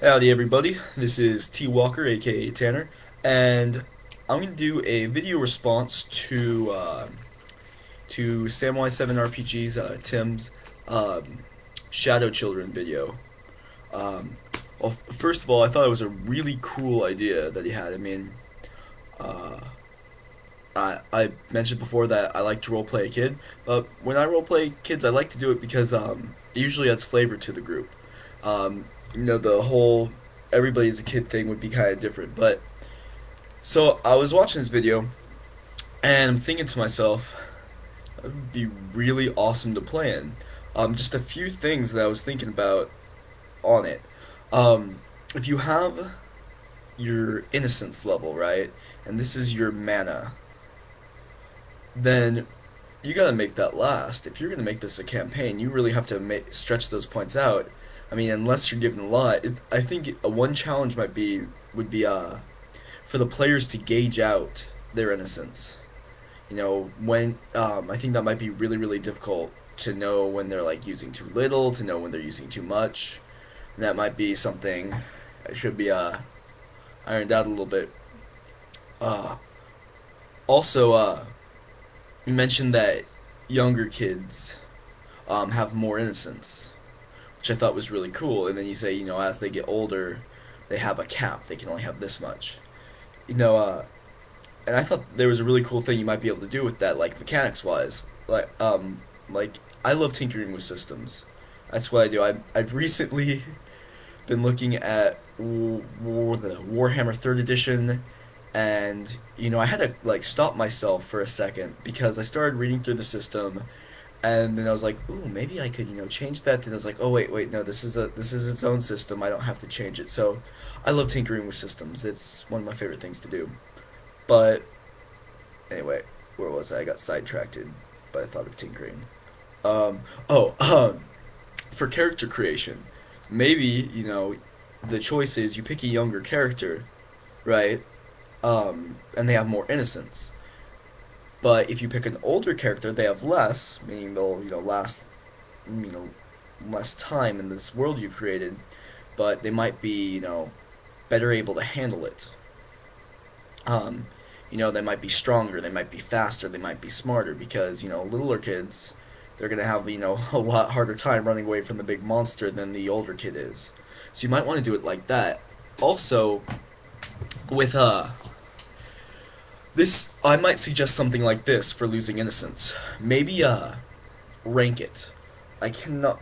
Howdy everybody, this is T Walker aka Tanner, and I'm going to do a video response to Samwise7RPG's Tim's Shadow Children video. Um, well, first of all, I thought it was a really cool idea that he had. I mean, uh, I mentioned before that I like to roleplay a kid, but when I roleplay kids, I like to do it because it usually adds flavor to the group. The whole everybody's a kid thing would be kind of different. But so I was watching this video and I'm thinking to myself, it would be really awesome to play in. Just a few things that I was thinking about on it. If you have your innocence level, right, and this is your mana, then you gotta make that last. If you're gonna make this a campaign, you really have to stretch those points out. I mean, unless you're given a lot, I think one challenge would be for the players to gauge out their innocence. When I think that might be really difficult to know when they're like using too little, to know when they're using too much. And that might be something that should be ironed out a little bit. Uh, also, you mentioned that younger kids have more innocence, which I thought was really cool. And then you say, as they get older, they have a cap. They can only have this much. You know, uh, and I thought there was a really cool thing you might be able to do with that, like mechanics wise. Like I love tinkering with systems. That's what I do. I've recently been looking at the Warhammer Third Edition, and I had to like stop myself for a second because I started reading through the system, and then I was like, ooh, maybe I could change that. And I was like, oh wait, no, this is its own system. I don't have to change it. So I love tinkering with systems. It's one of my favorite things to do. But anyway, where was I? I got sidetracked by the thought of tinkering. Um, oh, for character creation, maybe the choice is you pick a younger character, right? And they have more innocence. But if you pick an older character, they have less, meaning they'll last you know less time in this world you've created, but they might be better able to handle it. Um, they might be stronger, they might be faster, they might be smarter because littler kids, they're gonna have a lot harder time running away from the big monster than the older kid is. So you might want to do it like that. Also, with this, I might suggest something like this for losing innocence. Maybe rank it. I cannot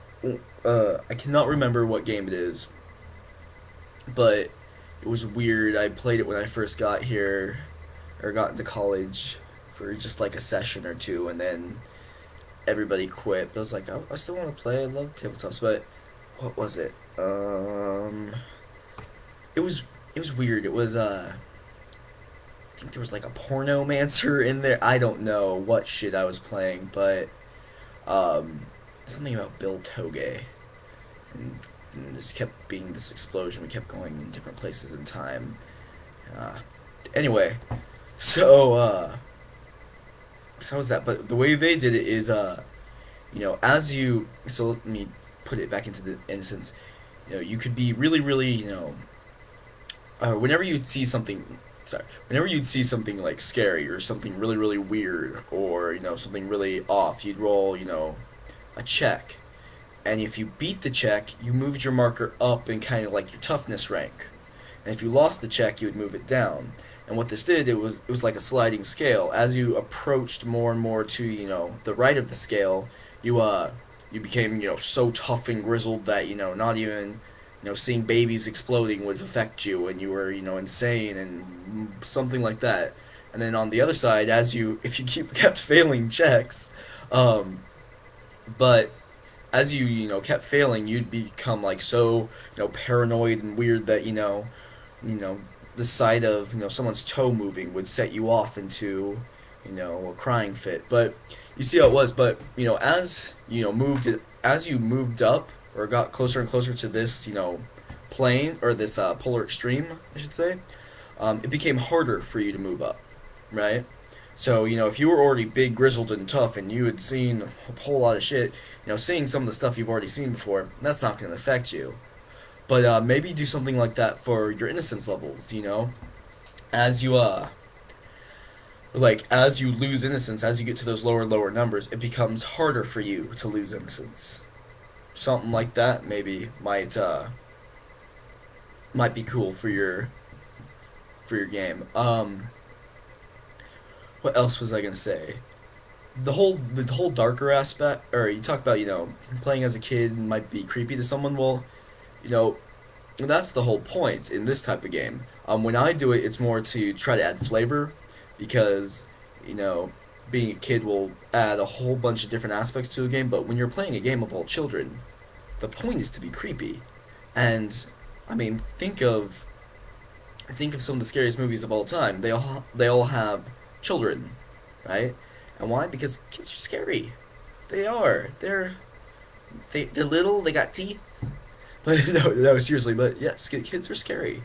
I cannot remember what game it is, but it was weird. I played it when I first got here or got into college for just like a session or two, and then everybody quit. But I was like, I still want to play. I love tabletops, but what was it? It was weird. It was I think there was like a pornomancer in there. I don't know what shit I was playing, but something about Bill Toge, and, and just kept being this explosion. We kept going in different places in time. Uh, anyway, so so was that. But the way they did it is as you, so let me put it back into the innocence. You could be really whenever you'd see something, whenever you'd see something like scary or something really weird, or something really off, you'd roll a check, and if you beat the check, you moved your marker up in kind of like your toughness rank, and if you lost the check, you would move it down. And what this did, it was like a sliding scale. As you approached more and more to the right of the scale, you became so tough and grizzled that not even seeing babies exploding would affect you, and you were insane and something like that. And then on the other side, if you kept failing checks, but as you kept failing, you'd become like so paranoid and weird that you know the sight of someone's toe moving would set you off into a crying fit. But you see how it was. But as you moved up or got closer and closer to this plane, or this polar extreme, I should say, it became harder for you to move up, right? So if you were already big, grizzled, and tough, and you had seen a whole lot of shit, seeing some of the stuff you've already seen before, that's not going to affect you. But maybe do something like that for your innocence levels, you know? As you as you lose innocence, as you get to those lower numbers, it becomes harder for you to lose innocence. Something like that maybe might be cool for your game. What else was I gonna say? The whole darker aspect, or you talk about, playing as a kid might be creepy to someone. Well, you know that's the whole point in this type of game. When I do it, it's more to try to add flavor, because you know being a kid will add a whole bunch of different aspects to a game. But when you're playing a game of all children, the point is to be creepy. And I mean, think of some of the scariest movies of all time. They all have children, right? And why? Because kids are scary. They are. They're little. They got teeth. But no, seriously. But yes, kids are scary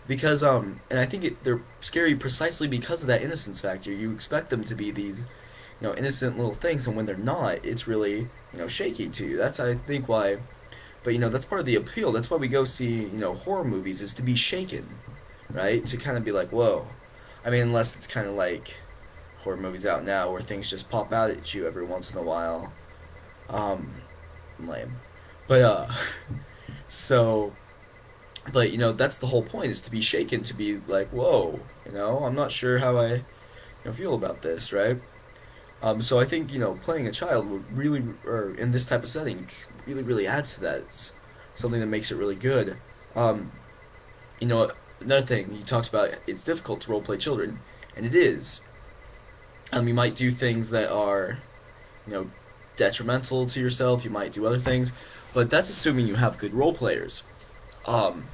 because and I think they're scary precisely because of that innocence factor. You expect them to be these, innocent little things, and when they're not, it's really shaky to you. That's, I think, why. But that's part of the appeal. That's why we go see horror movies, is to be shaken, right? To kind of be like, whoa. I mean, unless it's kind of like horror movies out now where things just pop out at you every once in a while. Um, Lame. But so, but that's the whole point, is to be shaken, to be like, whoa, I'm not sure how I feel about this, right? So I think playing a child would really, or in this type of setting, really adds to that. It's something that makes it really good. Um, you know, Another thing you talked about, it's difficult to roleplay children, and it is. You might do things that are, you know, detrimental to yourself. You might do other things, but that's assuming you have good role players. Um,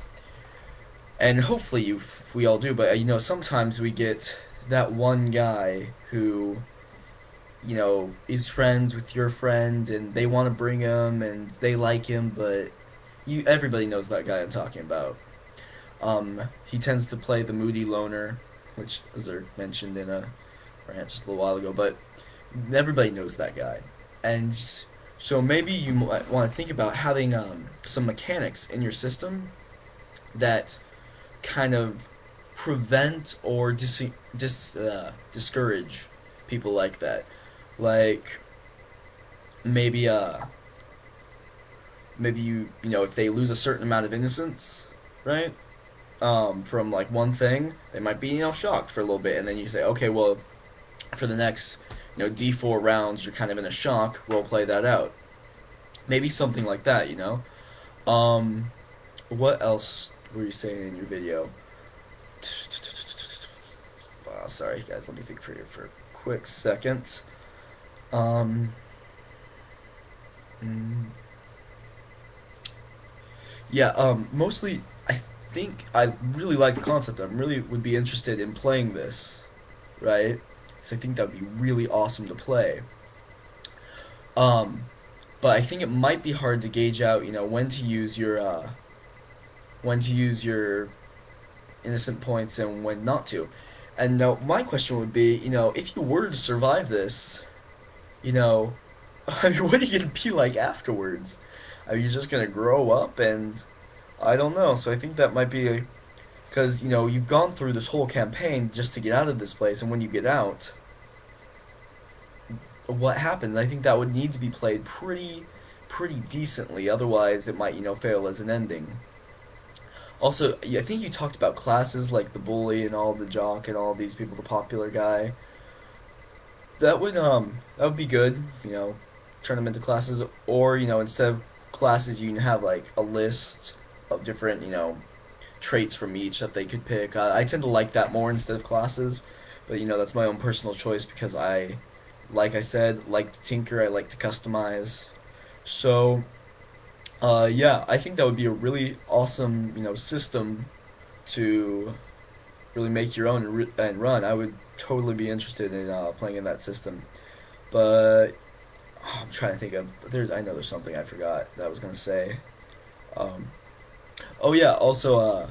and hopefully we all do. But sometimes we get that one guy who, is friends with your friend, and they want to bring him, and they like him, but everybody knows that guy I'm talking about. He tends to play the moody loner, which, as I mentioned in a rant just a little while ago, but everybody knows that guy. And so maybe you might want to think about having some mechanics in your system that kind of prevent or discourage people like that. Like, maybe if they lose a certain amount of innocence, right? From like one thing, they might be shocked for a little bit, and then you say, okay, well, for the next D4 rounds, you're kind of in a shock. Role play that out. Maybe something like that. What else were you saying in your video? Sorry, guys. Let me think for a quick second. Um, mm, yeah. Mostly, I think I really like the concept. I really would be interested in playing this, right? Because I think that would be really awesome to play. Um, but I think it might be hard to gauge out, when to use your innocent points and when not to. And now my question would be, if you were to survive this, you know, I mean, what are you gonna be like afterwards? Are you just gonna grow up? And I don't know. So I think that might be because you've gone through this whole campaign just to get out of this place, and when you get out, what happens? I think that would need to be played pretty decently. Otherwise, it might fail as an ending. Also, yeah, I think you talked about classes like the bully and all the jock and all these people, the popular guy. That would be good. Turn them into classes, or instead of classes, you can have like a list of different traits from each that they could pick. I tend to like that more instead of classes, but that's my own personal choice because like I said, like to tinker. I like to customize. So, yeah, I think that would be a really awesome system to really make your own and run. I would totally be interested in playing in that system. But I'm trying to think of I know there's something I forgot that I was gonna say. Um, oh yeah, also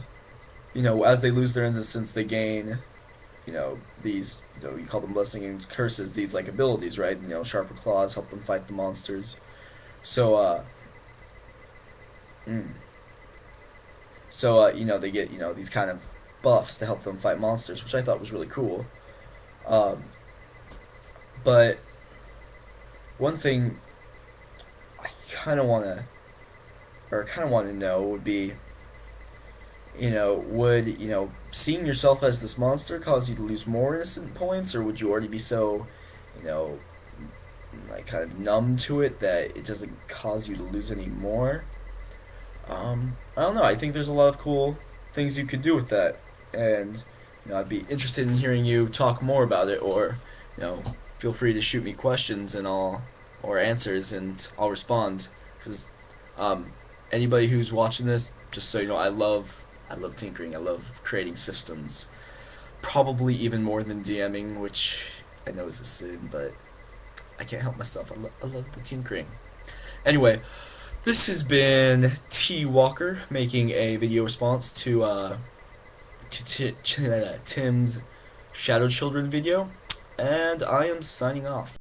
as they lose their innocence, they gain these you call them blessing and curses, these like abilities, right? Sharper claws help them fight the monsters. So mm, So they get these kind of buffs to help them fight monsters, which I thought was really cool. Um, but one thing I kind of want to know would be, would seeing yourself as this monster cause you to lose more innocent points, or would you already be so, you know, like kind of numb to it that it doesn't cause you to lose any more? I don't know. I think there's a lot of cool things you could do with that, and I'd be interested in hearing you talk more about it, or feel free to shoot me questions and or answers, and I'll respond. Because anybody who's watching this, just so you know, I love tinkering. I love creating systems. Probably even more than DMing, which I know is a sin, but I can't help myself. I love the tinkering. Anyway, this has been T Walker making a video response to Tim's Shadow Children video, and I am signing off.